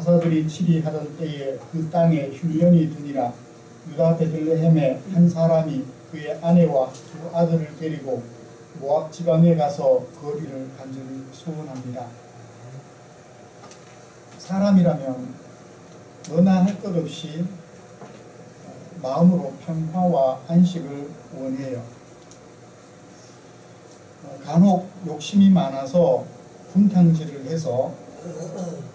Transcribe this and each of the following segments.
사사들이 치리하던 때에 그 땅에 흉년이 드니라. 유다 베들레헴에 한 사람이 그의 아내와 두 아들을 데리고 모압 지방에 가서 거리를 간절히 소원합니다. 사람이라면 너나 할 것 없이 마음으로 평화와 안식을 원해요. 간혹 욕심이 많아서 분탕질을 해서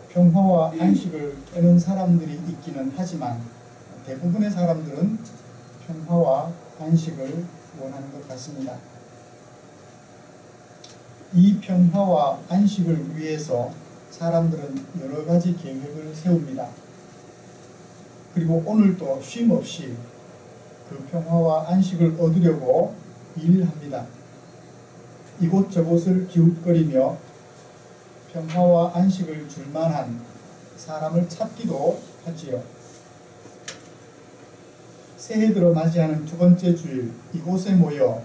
평화와 안식을 빼는 사람들이 있기는 하지만 대부분의 사람들은 평화와 안식을 원하는 것 같습니다. 이 평화와 안식을 위해서 사람들은 여러 가지 계획을 세웁니다. 그리고 오늘도 쉼없이 그 평화와 안식을 얻으려고 일합니다. 이곳저곳을 기웃거리며 평화와 안식을 줄 만한 사람을 찾기도 하지요. 새해 들어 맞이하는 두 번째 주일, 이곳에 모여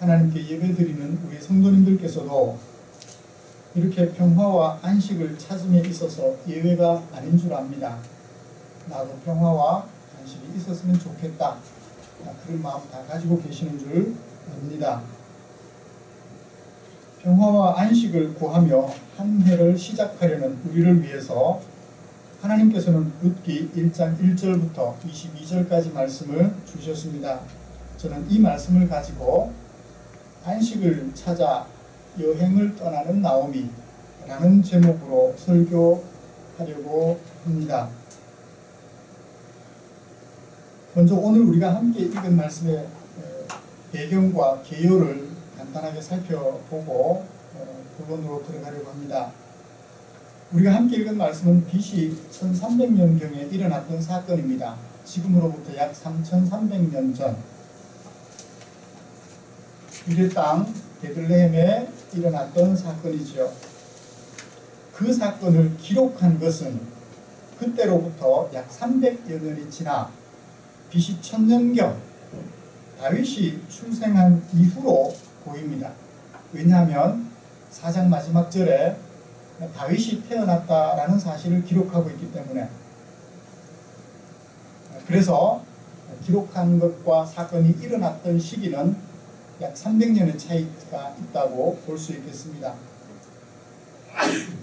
하나님께 예배드리는 우리 성도님들께서도 이렇게 평화와 안식을 찾음에 있어서 예외가 아닌 줄 압니다. 나도 평화와 안식이 있었으면 좋겠다. 그런 마음 다 가지고 계시는 줄 압니다. 평화와 안식을 구하며 한 해를 시작하려는 우리를 위해서 하나님께서는 룻기 1장 1절부터 22절까지 말씀을 주셨습니다. 저는 이 말씀을 가지고 안식을 찾아 여행을 떠나는 나오미라는 제목으로 설교하려고 합니다. 먼저 오늘 우리가 함께 읽은 말씀의 배경과 개요를 간단하게 살펴보고 본론으로 들어가려고 합니다. 우리가 함께 읽은 말씀은 BC 1300년경에 일어났던 사건입니다. 지금으로부터 약 3300년 전 유대 땅 베들레헴에 일어났던 사건이죠. 그 사건을 기록한 것은 그때로부터 약 300여 년이 지나 BC 1000년경 다윗이 출생한 이후로 보입니다. 왜냐하면 4장 마지막 절에 다윗이 태어났다라는 사실을 기록하고 있기 때문에, 그래서 기록한 것과 사건이 일어났던 시기는 약 300년의 차이가 있다고 볼 수 있겠습니다.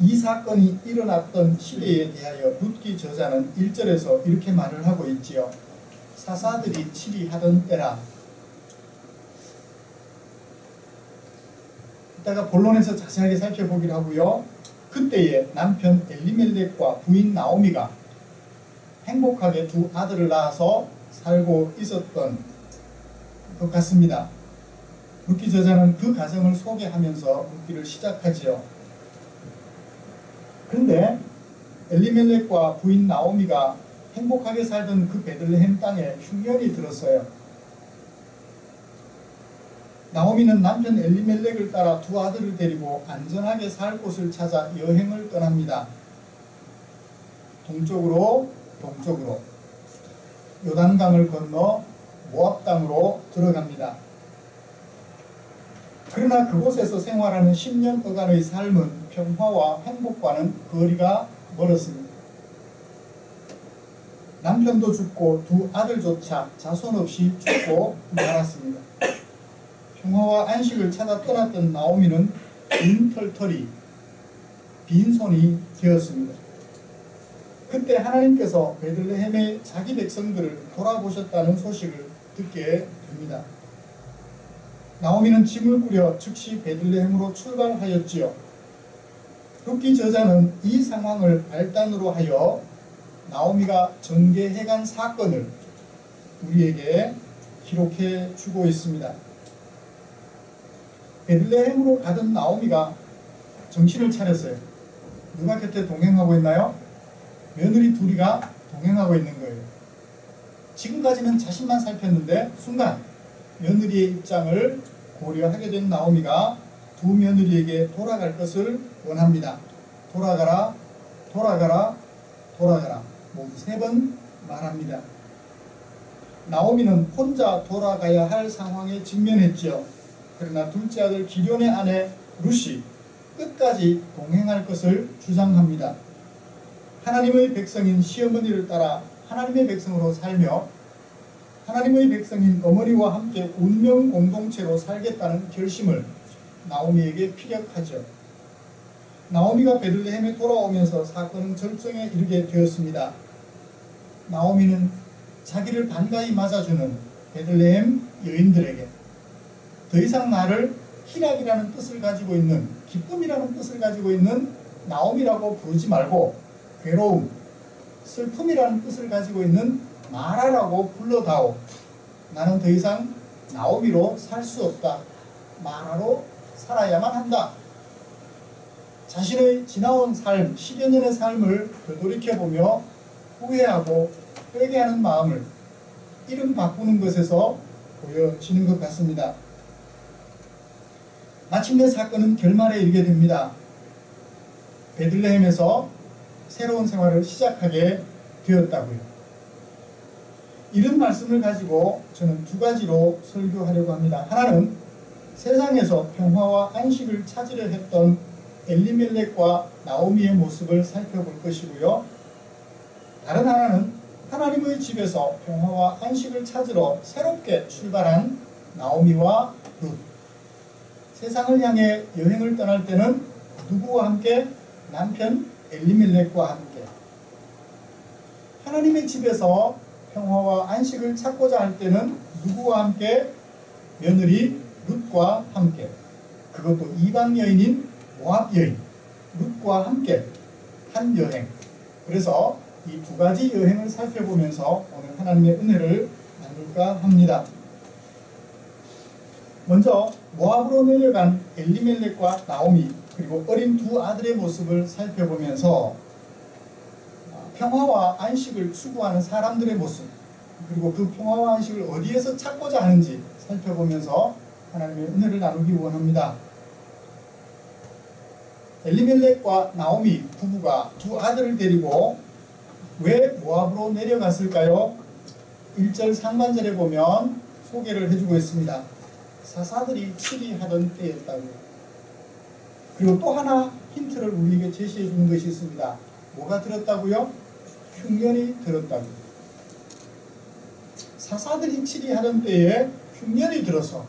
이 사건이 일어났던 시대에 대하여 룻기 저자는 1절에서 이렇게 말을 하고 있지요. 사사들이 치리하던 때라. 이따가 본론에서 자세하게 살펴보기로 하고요. 그때에 남편 엘리멜렉과 부인 나오미가 행복하게 두 아들을 낳아서 살고 있었던 것 같습니다. 룻기 저자는 그 가정을 소개하면서 룻기를 시작하지요. 그런데 엘리멜렉과 부인 나오미가 행복하게 살던 그 베들레헴 땅에 흉년이 들었어요. 나오미는 남편 엘리멜렉을 따라 두 아들을 데리고 안전하게 살 곳을 찾아 여행을 떠납니다. 동쪽으로 요단강을 건너 모압 땅으로 들어갑니다. 그러나 그곳에서 생활하는 10년여간의 삶은 평화와 행복과는 거리가 멀었습니다. 남편도 죽고 두 아들조차 자손 없이 죽고 말았습니다. 평화와 안식을 찾아 떠났던 나오미는 빈털털이 빈손이 되었습니다. 그때 하나님께서 베들레헴의 자기 백성들을 돌아보셨다는 소식을 듣게 됩니다. 나오미는 짐을 꾸려 즉시 베들레헴으로 출발하였지요. 룻기 저자는 이 상황을 발단으로 하여 나오미가 전개해간 사건을 우리에게 기록해 주고 있습니다. 베들레헴으로 가던 나오미가 정신을 차렸어요. 누가 곁에 동행하고 있나요? 며느리 둘이가 동행하고 있는 거예요. 지금까지는 자신만 살폈는데 순간 며느리의 입장을 고려하게 된 나오미가 두 며느리에게 돌아갈 것을 원합니다. 돌아가라, 돌아가라, 돌아가라. 모두 3번 말합니다. 나오미는 혼자 돌아가야 할 상황에 직면했지요. 그러나 둘째 아들 기럐의 아내 룻이 끝까지 동행할 것을 주장합니다. 하나님의 백성인 시어머니를 따라 하나님의 백성으로 살며 하나님의 백성인 어머니와 함께 운명 공동체로 살겠다는 결심을 나오미에게 피력하죠. 나오미가 베들레헴에 돌아오면서 사건은 절정에 이르게 되었습니다. 나오미는 자기를 반가이 맞아주는 베들레헴 여인들에게 더 이상 나를 희락이라는 뜻을 가지고 있는, 기쁨이라는 뜻을 가지고 있는 나오미라고 부르지 말고 괴로움, 슬픔이라는 뜻을 가지고 있는 마라라고 불러다오. 나는 더 이상 나오미로 살 수 없다. 마라로 살아야만 한다. 자신의 지나온 삶, 10여 년의 삶을 되돌이켜보며 후회하고 회개하는 마음을 이름 바꾸는 것에서 보여지는 것 같습니다. 마침내 사건은 결말에 이르게 됩니다. 베들레헴에서 새로운 생활을 시작하게 되었다고요. 이런 말씀을 가지고 저는 두 가지로 설교하려고 합니다. 하나는 세상에서 평화와 안식을 찾으려 했던 엘리멜렉과 나오미의 모습을 살펴볼 것이고요. 다른 하나는 하나님의 집에서 평화와 안식을 찾으러 새롭게 출발한 나오미와 룻. 세상을 향해 여행을 떠날 때는 누구와 함께? 남편 엘리멜렉과 함께. 하나님의 집에서 평화와 안식을 찾고자 할 때는 누구와 함께? 며느리 룻과 함께. 그것도 이방 여인인 모압 여인 룻과 함께 한 여행. 그래서 이 두 가지 여행을 살펴보면서 오늘 하나님의 은혜를 나눌까 합니다. 먼저 모압으로 내려간 엘리멜렉과 나오미 그리고 어린 두 아들의 모습을 살펴보면서 평화와 안식을 추구하는 사람들의 모습 그리고 그 평화와 안식을 어디에서 찾고자 하는지 살펴보면서 하나님의 은혜를 나누기 원합니다. 엘리멜렉과 나오미 부부가 두 아들을 데리고 왜 모압으로 내려갔을까요? 1절 상반절에 보면 소개를 해주고 있습니다. 사사들이 치리하던 때였다고요. 그리고 또 하나 힌트를 우리에게 제시해 주는 것이 있습니다. 뭐가 들었다고요? 흉년이 들었다고요. 사사들이 치리하던 때에 흉년이 들어서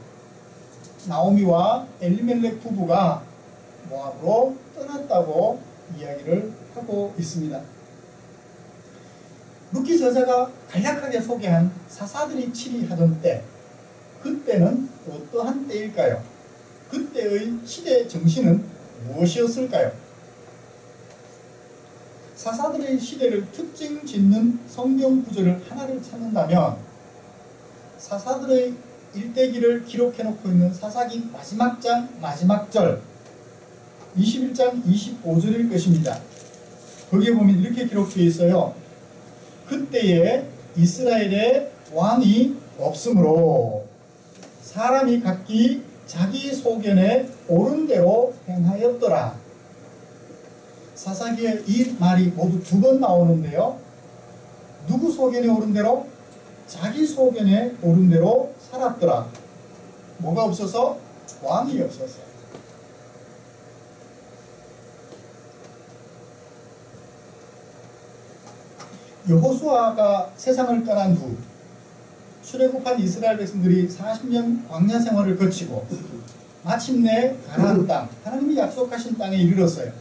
나오미와 엘리멜렉 부부가 모압으로 떠났다고 이야기를 하고 있습니다. 룻기 저자가 간략하게 소개한 사사들이 치리하던 때, 그때는 어떠한 때일까요? 그때의 시대 정신은 무엇이었을까요? 사사들의 시대를 특징 짓는 성경 구절을 하나를 찾는다면 사사들의 일대기를 기록해 놓고 있는 사사기 마지막 장 마지막 절 21장 25절일 것입니다. 거기에 보면 이렇게 기록되어 있어요. 그때에 이스라엘에 왕이 없으므로 사람이 각기 자기 소견에 옳은 대로 행하였더라. 사사기에 이 말이 모두 두 번 나오는데요. 누구 소견에 옳은 대로? 자기 소견에 옳은 대로 살았더라. 뭐가 없어서? 왕이 없어서. 여호수아가 세상을 떠난 후 출애굽한 이스라엘 백성들이 40년 광야 생활을 거치고 마침내 가나안 땅, 하나님이 약속하신 땅에 이르렀어요.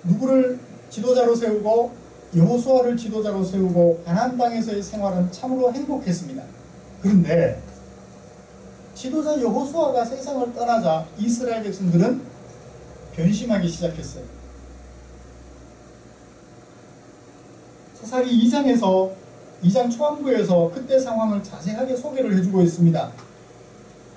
누구를 지도자로 세우고 여호수아를 지도자로 세우고 가나안 땅에서의 생활은 참으로 행복했습니다. 그런데 지도자 여호수아가 세상을 떠나자 이스라엘 백성들은 변심하기 시작했어요. 사사기 2장 초반부에서 그때 상황을 자세하게 소개를 해주고 있습니다.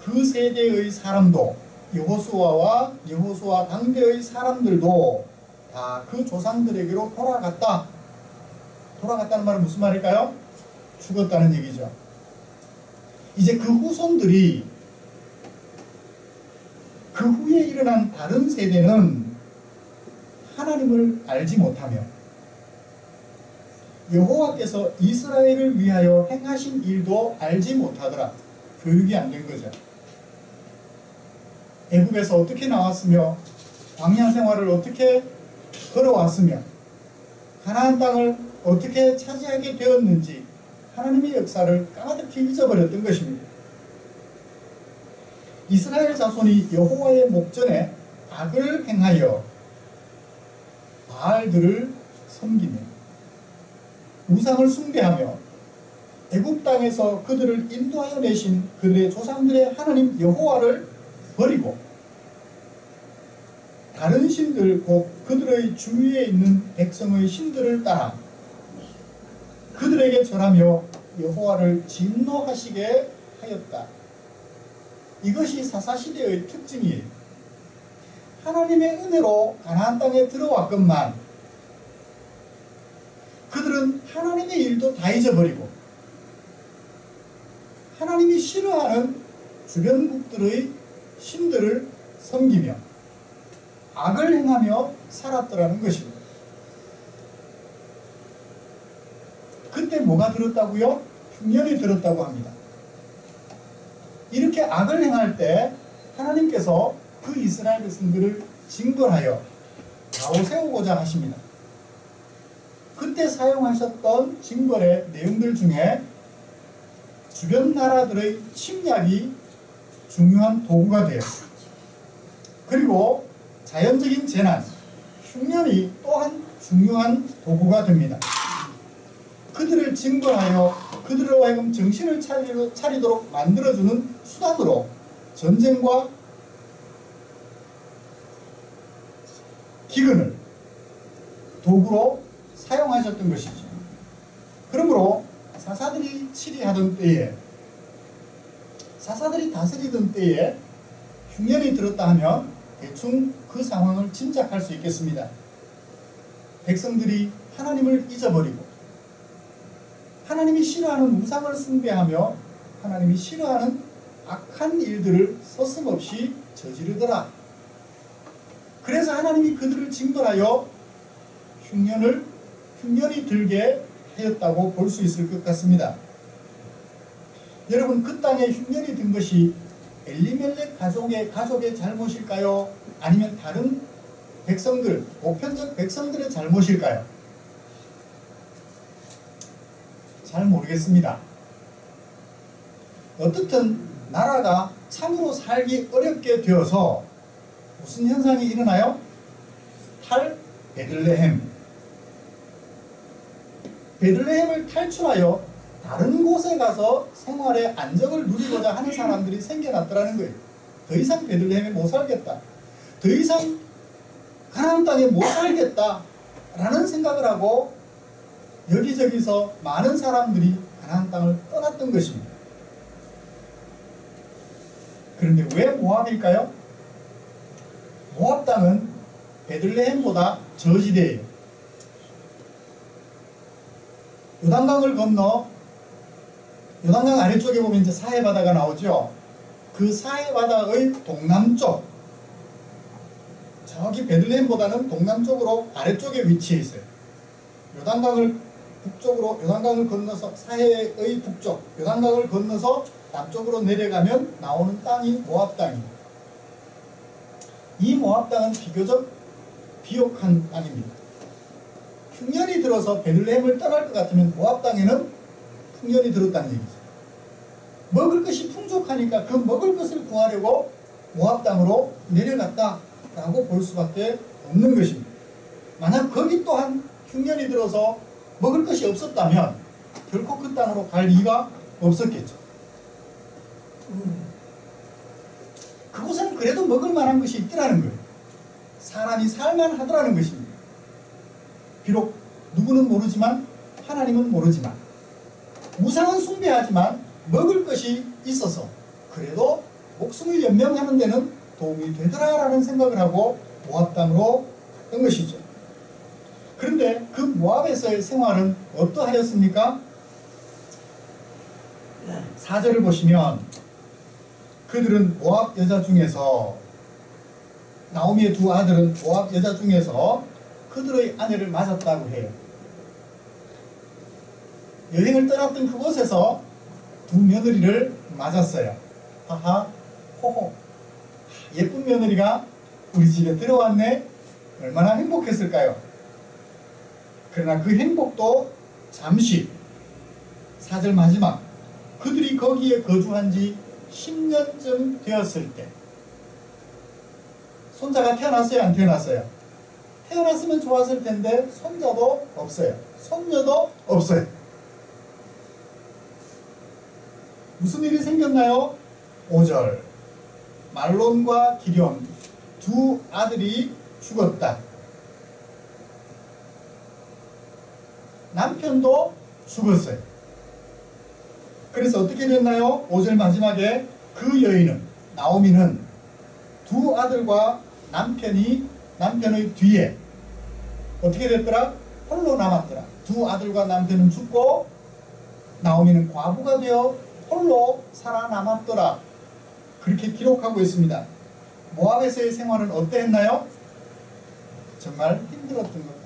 그 세대의 사람도 여호수아와 여호수아 당대의 사람들도 다 그 조상들에게로 돌아갔다. 돌아갔다는 말은 무슨 말일까요? 죽었다는 얘기죠. 이제 그 후손들이 그 후에 일어난 다른 세대는 하나님을 알지 못하며 여호와께서 이스라엘을 위하여 행하신 일도 알지 못하더라. 교육이 안 된 거죠. 애굽에서 어떻게 나왔으며 광야 생활을 어떻게 걸어왔으며 가나안 땅을 어떻게 차지하게 되었는지 하나님의 역사를 까마득히 잊어버렸던 것입니다. 이스라엘 자손이 여호와의 목전에 악을 행하여 바알들을 섬기며 우상을 숭배하며 애굽 땅에서 그들을 인도하여 내신 그들의 조상들의 하나님 여호와를 버리고 다른 신들 곧 그들의 주위에 있는 백성의 신들을 따라 그들에게 절하며 여호와를 진노하시게 하였다. 이것이 사사시대의 특징이에요. 하나님의 은혜로 가나안 땅에 들어왔건만 그들은 하나님의 일도 다 잊어버리고 하나님이 싫어하는 주변국들의 신들을 섬기며 악을 행하며 살았더라는 것입니다. 그때 뭐가 들었다고요? 흉년이 들었다고 합니다. 이렇게 악을 행할 때 하나님께서 그 이스라엘 백성들을 징벌하여 가로세우고자 하십니다. 그때 사용하셨던 징벌의 내용들 중에 주변 나라들의 침략이 중요한 도구가 되었습니다. 그리고 자연적인 재난, 흉년이 또한 중요한 도구가 됩니다. 그들을 징벌하여 그들로 하여금 정신을 차리도록 만들어주는 수단으로 전쟁과 기근을 도구로 사용하셨던 것이죠. 그러므로 사사들이 치리하던 때에, 사사들이 다스리던 때에 흉년이 들었다 하면 대충 그 상황을 짐작할 수 있겠습니다. 백성들이 하나님을 잊어버리고 하나님이 싫어하는 우상을 숭배하며 하나님이 싫어하는 악한 일들을 서슴없이 저지르더라. 그래서 하나님이 그들을 징벌하여 흉년이 들게 하였다고 볼 수 있을 것 같습니다. 여러분, 그 땅에 흉년이 든 것이 엘리멜렉 가족의 잘못일까요? 아니면 다른 백성들, 보편적 백성들의 잘못일까요? 잘 모르겠습니다. 어떻든 나라가 참으로 살기 어렵게 되어서 무슨 현상이 일어나요? 베들레헴을 탈출하여 다른 곳에 가서 생활의 안정을 누리고자 하는 사람들이 생겨났더라는 거예요. 더 이상 베들레헴에 못 살겠다, 더 이상 가나안 땅에 못 살겠다 라는 생각을 하고 여기저기서 많은 사람들이 가나안 땅을 떠났던 것입니다. 그런데 왜 모압일까요? 모압 땅은 베들레헴보다 저지대예요. 요단강을 건너 요단강 아래쪽에 보면 이제 사해바다가 나오죠. 그 사해바다의 동남쪽, 저기 베들레헴보다는 동남쪽으로 아래쪽에 위치해 있어요. 요단강을 건너서 사해의 북쪽, 요단강을 건너서 남쪽으로 내려가면 나오는 땅이 모압 땅입니다. 이 모압 땅은 비교적 비옥한 땅입니다. 흉년이 들어서 베들레헴을 떠날 것 같으면 모압 땅에는 흉년이 들었다는 얘기죠. 먹을 것이 풍족하니까 그 먹을 것을 구하려고 모압 땅으로 내려갔다라고 볼 수밖에 없는 것입니다. 만약 거기 또한 흉년이 들어서 먹을 것이 없었다면 결코 그 땅으로 갈 이유가 없었겠죠. 그곳에는 그래도 먹을 만한 것이 있더라는 거예요. 사람이 살만하더라는 것입니다. 비록 누구는 모르지만 하나님은 모르지만 우상은 숭배하지만 먹을 것이 있어서 그래도 목숨을 연명하는 데는 도움이 되더라라는 생각을 하고 모압 땅으로 갔던 것이죠. 그런데 그 모압에서의 생활은 어떠하였습니까? 4절을 보시면 그들은 모압 여자 중에서, 나오미의 두 아들은 모압 여자 중에서 그들의 아내를 맞았다고 해요. 여행을 떠났던 그곳에서 두 며느리를 맞았어요. 하하, 호호, 예쁜 며느리가 우리 집에 들어왔네. 얼마나 행복했을까요? 그러나 그 행복도 잠시, 4절 마지막, 그들이 거기에 거주한 지 10년쯤 되었을 때, 손자가 태어났어요, 안 태어났어요? 태어났으면 좋았을 텐데 손자도 없어요. 손녀도 없어요. 무슨 일이 생겼나요? 5절, 말론과 기럐 두 아들이 죽었다. 남편도 죽었어요. 그래서 어떻게 됐나요? 5절 마지막에 그 여인은, 나오미는 두 아들과 남편의 뒤에 어떻게 됐더라? 홀로 남았더라. 두 아들과 남편은 죽고 나오미는 과부가 되어 홀로 살아남았더라. 그렇게 기록하고 있습니다. 모압에서의 생활은 어땠나요? 정말 힘들었던 것 같아요.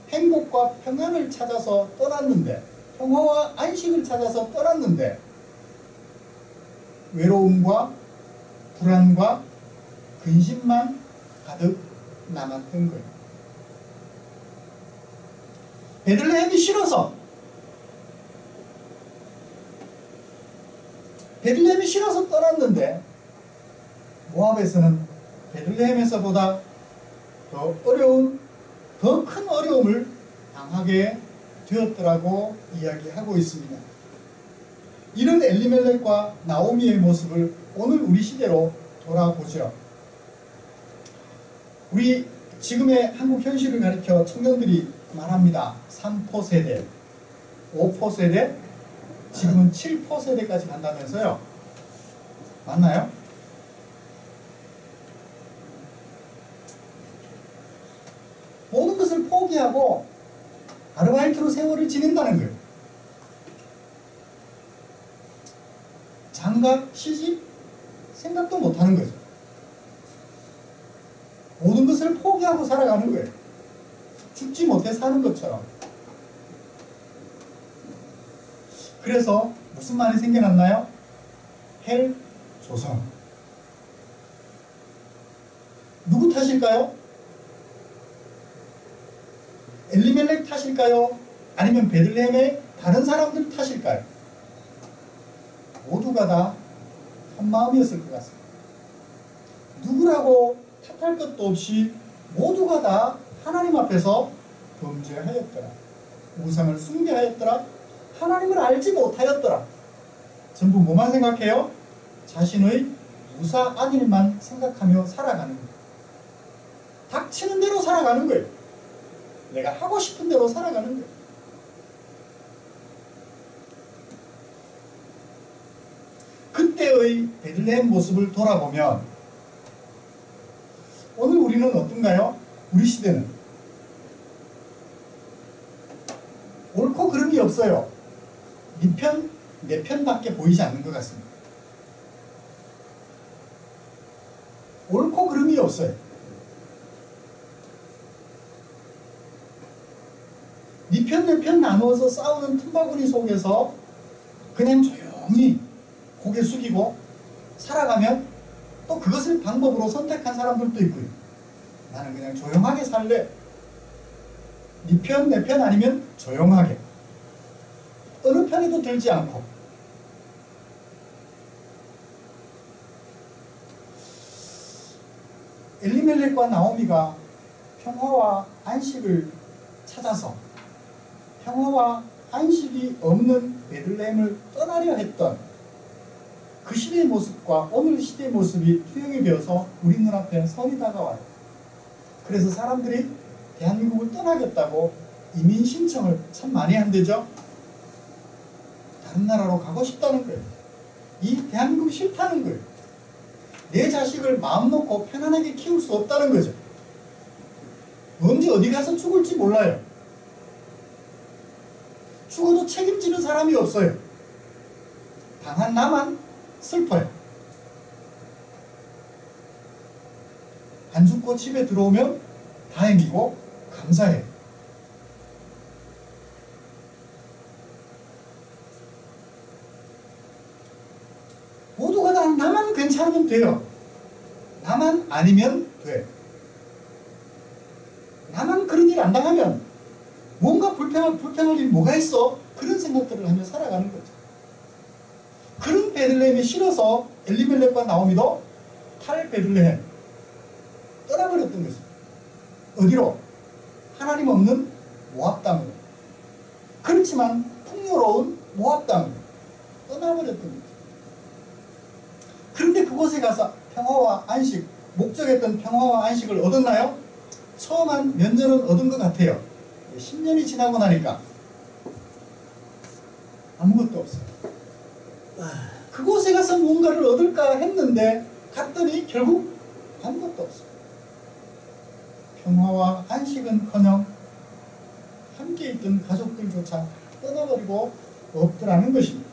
행복과 평안을 찾아서 떠났는데, 평화와 안식을 찾아서 떠났는데 외로움과 불안과 근심만 가득 남았던 거예요. 베들레헴이 싫어서 떠났는데 모압에서는 베들레헴에서보다 더 어려운, 더 큰 어려움을 당하게 되었더라고 이야기하고 있습니다. 이런 엘리멜렉과 나오미의 모습을 오늘 우리 시대로 돌아보죠. 우리 지금의 한국 현실을 가리켜 청년들이 말합니다. 3포 세대, 5포 세대, 지금은 7포 세대까지 간다면서요. 맞나요? 모든 것을 포기하고 아르바이트로 세월을 지낸다는 거예요. 장가, 시집 생각도 못하는 거죠. 모든 것을 포기하고 살아가는 거예요. 죽지 못해 사는 것처럼. 그래서 무슨 말이 생겨났나요? 헬 조선. 누구 탓일까요? 엘리멜렉 탓일까요? 아니면 베들레헴의 다른 사람들 탓일까요? 모두가 다 한마음이었을 것 같습니다. 누구라고 탓할 것도 없이 모두가 다 하나님 앞에서 범죄하였더라. 우상을 숭배하였더라. 하나님을 알지 못하였더라. 전부 뭐만 생각해요? 자신의 무사 안일만 생각하며 살아가는 거예요. 닥치는 대로 살아가는 거예요. 내가 하고 싶은 대로 살아가는 거예요. 그때의 베들레헴 모습을 돌아보면 오늘 우리는 어떤가요? 우리 시대는 옳고 그름이 없어요. 네 편, 내 편밖에 보이지 않는 것 같습니다. 옳고 그름이 없어요. 네 편, 내 편 나누어서 싸우는 틈바구니 속에서 그냥 조용히 고개 숙이고 살아가면 또 그것을 방법으로 선택한 사람들도 있고요. 나는 그냥 조용하게 살래. 네 편, 내 편 아니면 조용하게. 어느 편에도 들지 않고. 엘리멜렉과 나오미가 평화와 안식을 찾아서 평화와 안식이 없는 베들레헴을 떠나려 했던 그 시대의 모습과 오늘 시대의 모습이 투영이 되어서 우리 눈앞에 선이 다가와요. 그래서 사람들이 대한민국을 떠나겠다고 이민 신청을 참 많이 한대죠. 다른 나라로 가고 싶다는 거예요. 이 대한민국이 싫다는 거예요. 내 자식을 마음 놓고 편안하게 키울 수 없다는 거죠. 언제 어디 가서 죽을지 몰라요. 죽어도 책임지는 사람이 없어요. 당한 나만 슬퍼요. 안 죽고 집에 들어오면 다행이고 감사해요. 모두가 다 나만 괜찮으면 돼요. 나만 아니면 돼. 나만 그런 일 안 당하면 불평할 일이 뭐가 있어? 그런 생각들을 하며 살아가는 거죠. 그런 베들레헴에 실어서 엘리멜렉과 나오미도 탈 베들레헴 떠나버렸던 것입니다. 어디로? 하나님 없는 모압 땅으로. 그렇지만 풍요로운 모압 땅으로 떠나버렸던 거죠. 그런데 그곳에 가서 평화와 안식, 목적했던 평화와 안식을 얻었나요? 처음 한 몇 년은 얻은 것 같아요. 10년이 지나고 나니까 아무것도 없어요. 그곳에 가서 뭔가를 얻을까 했는데 갔더니 결국 아무것도 없어요. 평화와 안식은커녕 함께 있던 가족들조차 떠나버리고 없더라는 것입니다.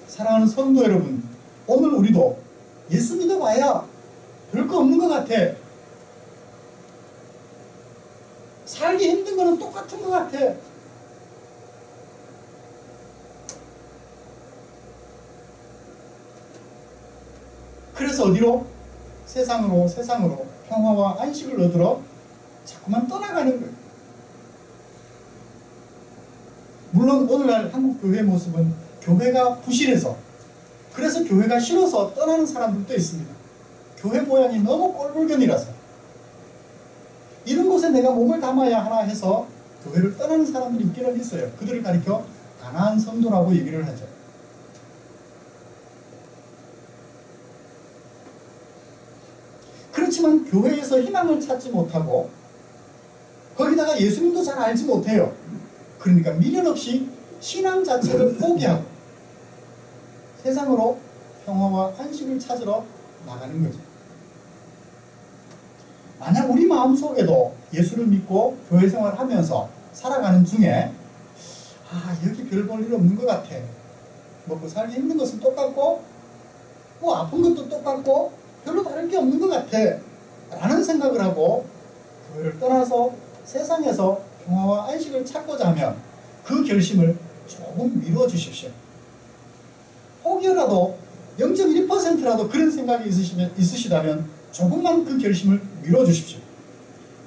사랑하는 성도 여러분, 오늘 우리도 예수 믿어봐야 별거 없는 것 같아. 살기 힘든 거는 똑같은 것 같아. 그래서 어디로? 세상으로 평화와 안식을 얻으러 자꾸만 떠나가는 거예요. 물론 오늘날 한국 교회 모습은 교회가 부실해서, 그래서 교회가 싫어서 떠나는 사람들도 있습니다. 교회 모양이 너무 꼴불견이라서 이런 곳에 내가 몸을 담아야 하나 해서 교회를 떠나는 사람들이 있기는 있어요. 그들을 가리켜 가난한 성도라고 얘기를 하죠. 그렇지만 교회에서 희망을 찾지 못하고 거기다가 예수님도 잘 알지 못해요. 그러니까 미련 없이 신앙 자체를 포기하고 세상으로 평화와 안식을 찾으러 나가는 거죠. 만약 우리 마음속에도 예수를 믿고 교회 생활하면서 살아가는 중에 여기 별 볼 일 없는 것 같아. 먹고 살기 힘든 것은 똑같고 뭐 아픈 것도 똑같고 별로 다를 게 없는 것 같아 라는 생각을 하고 교회를 떠나서 세상에서 평화와 안식을 찾고자 하면 그 결심을 조금 미뤄 주십시오. 혹여라도 0.1%라도 그런 생각이 있으시다면 조금만 그 결심을 미뤄 주십시오.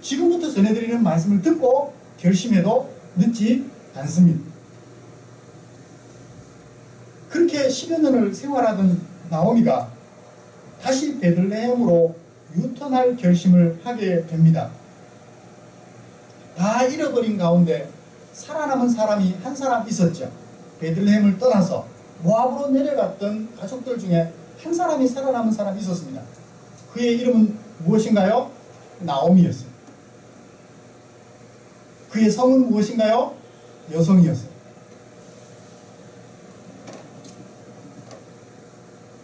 지금부터 전해드리는 말씀을 듣고 결심해도 늦지 않습니다. 그렇게 10여 년을 생활하던 나오미가 다시 베들레헴으로 유턴할 결심을 하게 됩니다. 다 잃어버린 가운데 살아남은 사람이 한 사람 있었죠. 베들레헴을 떠나서 모압으로 내려갔던 가족들 중에 한 사람이 살아남은 사람이 있었습니다. 그의 이름은 무엇인가요? 나오미였어요. 그의 성은 무엇인가요? 여성이었어요.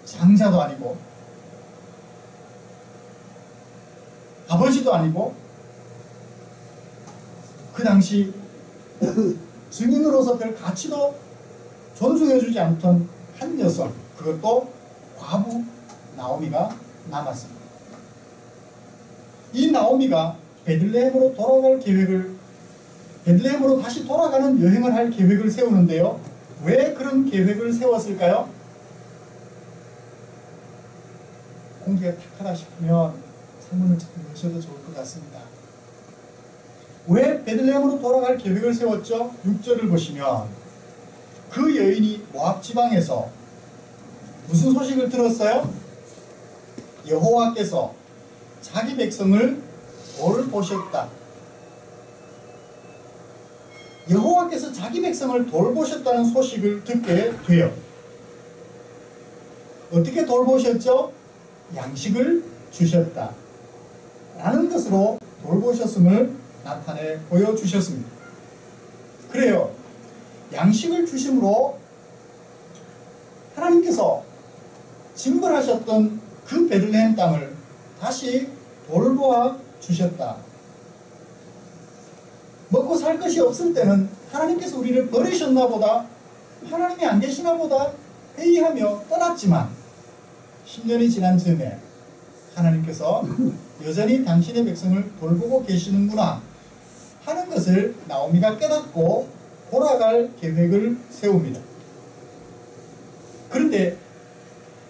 장자도 아니고 아버지도 아니고 그 당시 증인으로서 별 가치도 존중해주지 않던 한 여성, 그것도 과부 나오미가 남았습니다. 이 나오미가 베들레헴으로 다시 돌아가는 여행을 할 계획을 세우는데요. 왜 그런 계획을 세웠을까요? 공기가 탁하다 싶으면 창문을 조금 여셔도 좋을 것 같습니다. 왜 베들레헴으로 돌아갈 계획을 세웠죠? 6절을 보시면 그 여인이 모압 지방에서 무슨 소식을 들었어요? 여호와께서 자기 백성을 돌보셨다. 여호와께서 자기 백성을 돌보셨다는 소식을 듣게 돼요. 어떻게 돌보셨죠? 양식을 주셨다 라는 것으로 돌보셨음을 나타내 보여주셨습니다. 그래요. 양식을 주심으로 하나님께서 징벌하셨던 그 베들레헴 땅을 다시 돌보아 주셨다. 먹고 살 것이 없을 때는 하나님께서 우리를 버리셨나 보다, 하나님이 안 계시나 보다 회의하며 떠났지만 10년이 지난 즈음에 하나님께서 여전히 당신의 백성을 돌보고 계시는구나 하는 것을 나오미가 깨닫고 돌아갈 계획을 세웁니다. 그런데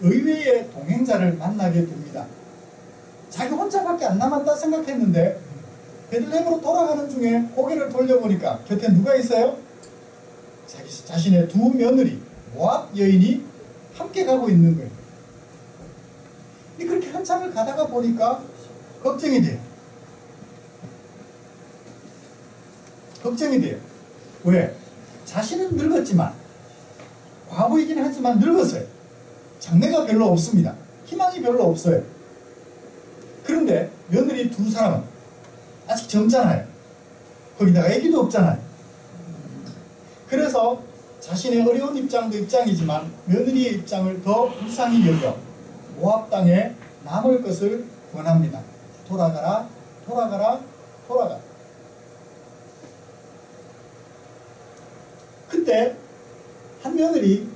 의외의 동행자를 만나게 됩니다. 자기 혼자밖에 안 남았다 생각했는데 베들레헴으로 돌아가는 중에 고개를 돌려보니까 곁에 누가 있어요? 자신의 두 며느리 모압 여인이 함께 가고 있는 거예요. 그렇게 한참을 가다가 보니까 걱정이 돼요. 걱정이 돼요. 왜? 자신은 늙었지만, 과부이긴 하지만 늙었어요. 장래가 별로 없습니다. 희망이 별로 없어요. 그런데 며느리 두 사람은 아직 젊잖아요. 거기다가 아기도 없잖아요. 그래서 자신의 어려운 입장도 입장이지만 며느리의 입장을 더 불쌍히 여겨 모압 땅에 남을 것을 권합니다. 돌아가라, 돌아가라, 돌아가라. 그때 한 며느리는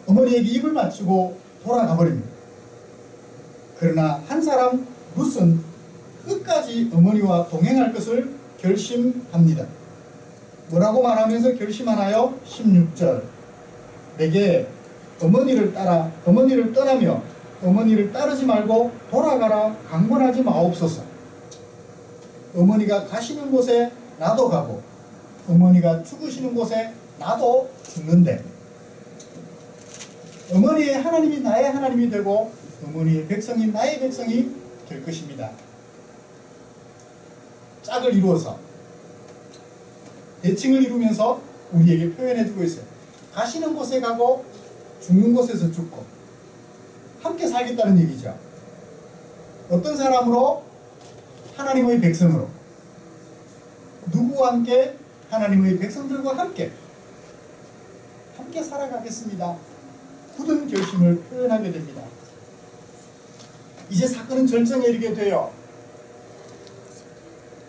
어머니에게 입을 맞추고 돌아가 버립니다. 그러나 한 사람 룻은 끝까지 어머니와 동행할 것을 결심합니다. 뭐라고 말하면서 결심하나요? 16절. 내게 어머니를 떠나며 어머니를 따르지 말고 돌아가라 강권하지 마옵소서. 어머니가 가시는 곳에 나도 가고 어머니가 죽으시는 곳에 나도 죽는데 어머니의 하나님이 나의 하나님이 되고 어머니의 백성이 나의 백성이 될 것입니다. 짝을 이루어서 대칭을 이루면서 우리에게 표현해주고 있어요. 가시는 곳에 가고 죽는 곳에서 죽고 함께 살겠다는 얘기죠. 어떤 사람으로? 하나님의 백성으로. 누구와 함께? 하나님의 백성들과 함께 살아가겠습니다. 굳은 결심을 표현하게 됩니다. 이제 사건은 절정에 이르게 돼요.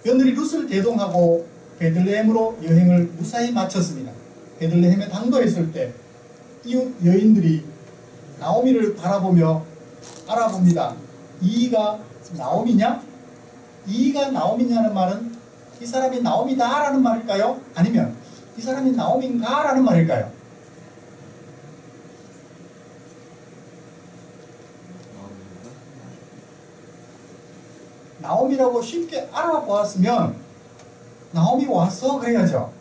며느리 룻을 대동하고 베들레헴으로 여행을 무사히 마쳤습니다. 베들레헴에 당도했을 때 이웃 여인들이 나오미를 바라보며 알아봅니다. 이가 나오미냐? 이가 나오미냐는 말은 이 사람이 나오미다 라는 말일까요? 아니면 이 사람이 나오미인가 라는 말일까요? 나오미라고 쉽게 알아보았으면 나오미 왔어 그래야죠.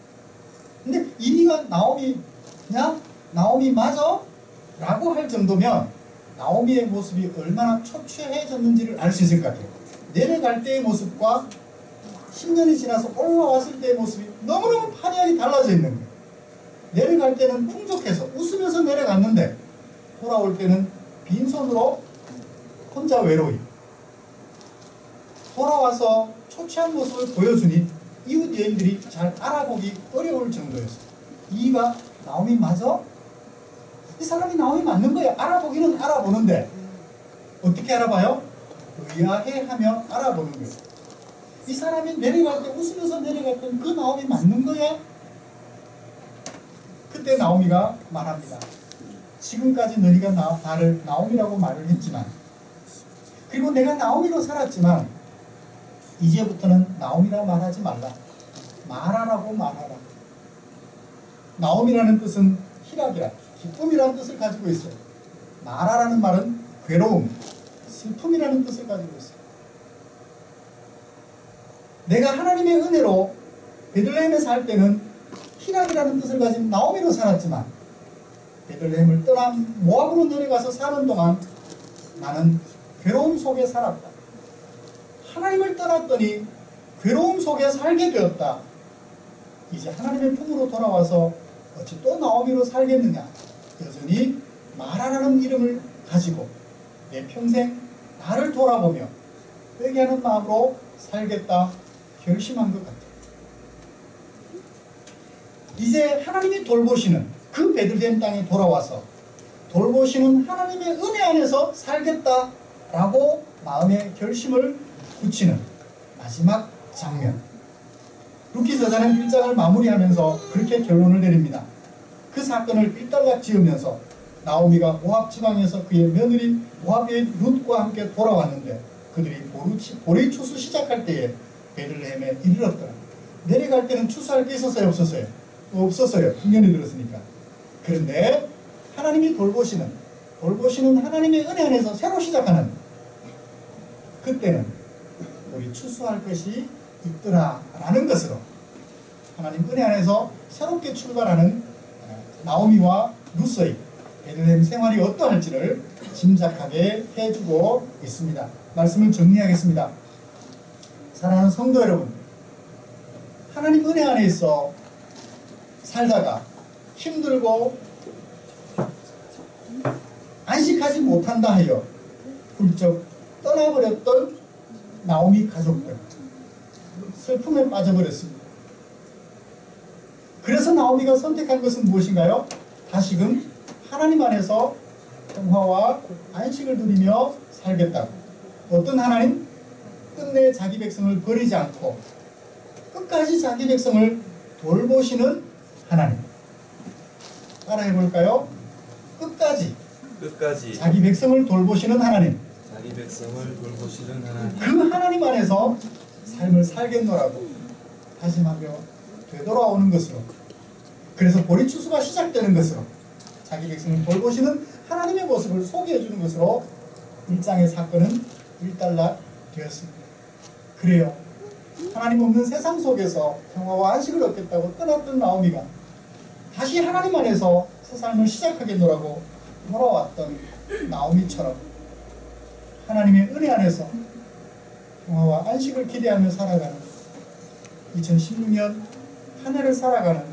근데 이가 나오미냐? 나오미 맞아? 라고 할 정도면 나오미의 모습이 얼마나 초췌해졌는지를 알 수 있을 것 같아요. 내려갈 때의 모습과 10년이 지나서 올라왔을 때의 모습이 너무너무 판이하게 달라져 있는 거예요. 내려갈 때는 풍족해서 웃으면서 내려갔는데 돌아올 때는 빈손으로 혼자 외로이 돌아와서 초췌한 모습을 보여주니 이웃 여인들이 잘 알아보기 어려울 정도였어요. 이가 나오미 맞아? 이 사람이 나오미 맞는 거야. 알아보기는 알아보는데 어떻게 알아봐요? 의아해하며 알아보는 거예요. 이 사람이 내려갈 때 웃으면서 내려갔던 그 나오미 맞는 거야? 그때 나오미가 말합니다. 지금까지 너희가 나를 나오미라고 말을 했지만 그리고 내가 나오미로 살았지만 이제부터는 나오미라 말하지 말라. 마라라고 말하라. 나오미라는 뜻은 희락이라, 기쁨이라는 뜻을 가지고 있어요. 마라라는 말은 괴로움, 슬픔이라는 뜻을 가지고 있어요. 내가 하나님의 은혜로 베들레헴에 살 때는 희락이라는 뜻을 가진 나오미로 살았지만 베들레헴을 떠나 모압으로 내려가서 사는 동안 나는 괴로움 속에 살았다. 하나님을 떠났더니 괴로움 속에 살게 되었다. 이제 하나님의 품으로 돌아와서 어찌 또 나오미로 살겠느냐. 여전히 마라라는 이름을 가지고 내 평생 나를 돌아보며 회개하는 마음으로 살겠다 결심한 것 같아요. 이제 하나님이 돌보시는 그 베들레헴 땅에 돌아와서 돌보시는 하나님의 은혜 안에서 살겠다라고 마음의 결심을 굳히는 마지막 장면. 룻기 저자는 1장을 마무리하면서 그렇게 결론을 내립니다. 그 사건을 일단락 지으면서 나오미가 모압 지방에서 그의 며느리 모압의 룻과 함께 돌아왔는데 그들이 보리 추수 시작할 때에 베들레헴에 이르렀더라. 내려갈 때는 추수할 게 있었어요? 없었어요? 없었어요. 9년이 들었으니까. 그런데 하나님이 돌보시는 하나님의 은혜 안에서 새로 시작하는 그때는 우리 추수할 것이 있더라라는 것으로 하나님 은혜 안에서 새롭게 출발하는 나오미와 루스의 베들레헴 생활이 어떠할지를 짐작하게 해주고 있습니다. 말씀을 정리하겠습니다. 사랑하는 성도 여러분, 하나님 은혜 안에 있어 살다가 힘들고 안식하지 못한다 하여 훌쩍 떠나버렸던 나오미 가족들, 슬픔에 빠져버렸습니다. 그래서 나오미가 선택한 것은 무엇인가요? 다시금 하나님 안에서 평화와 안식을 누리며 살겠다고. 어떤 하나님? 끝내 자기 백성을 버리지 않고 끝까지 자기 백성을 돌보시는 하나님. 따라해 볼까요? 끝까지 자기 백성을 돌보시는 하나님. 자기 백성을 돌보시는 하나님. 그 하나님 안에서 삶을 살겠노라고 다짐하며 되돌아오는 것으로, 그래서 보리 추수가 시작되는 것으로 자기 백성을 돌보시는 하나님의 모습을 소개해 주는 것으로 1장의 사건은 일단락되었습니다. 그래요, 하나님 없는 세상 속에서 평화와 안식을 얻겠다고 떠났던 나오미가 다시 하나님 안에서 새 삶을 시작하겠노라고 돌아왔던 나오미처럼 하나님의 은혜 안에서 평화와 안식을 기대하며 살아가는 2016년 한 해를 살아가는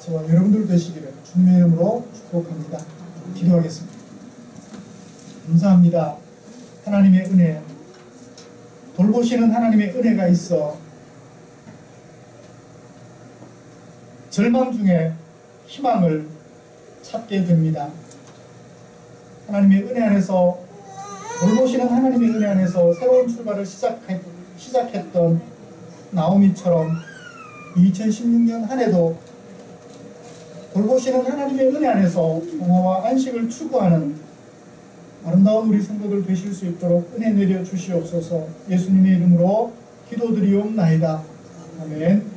저와 여러분들 되시기를 주님의 이름으로 축복합니다. 기도하겠습니다. 감사합니다. 하나님의 은혜, 돌보시는 하나님의 은혜가 있어 절망 중에 희망을 찾게 됩니다. 하나님의 은혜 안에서, 돌보시는 하나님의 은혜 안에서 새로운 출발을 시작했던 나오미처럼 2016년 한 해도 돌보시는 하나님의 은혜 안에서 평화와 안식을 추구하는 아름다운 우리 성도들 되실 수 있도록 은혜 내려 주시옵소서. 예수님의 이름으로 기도드리옵나이다. 아멘.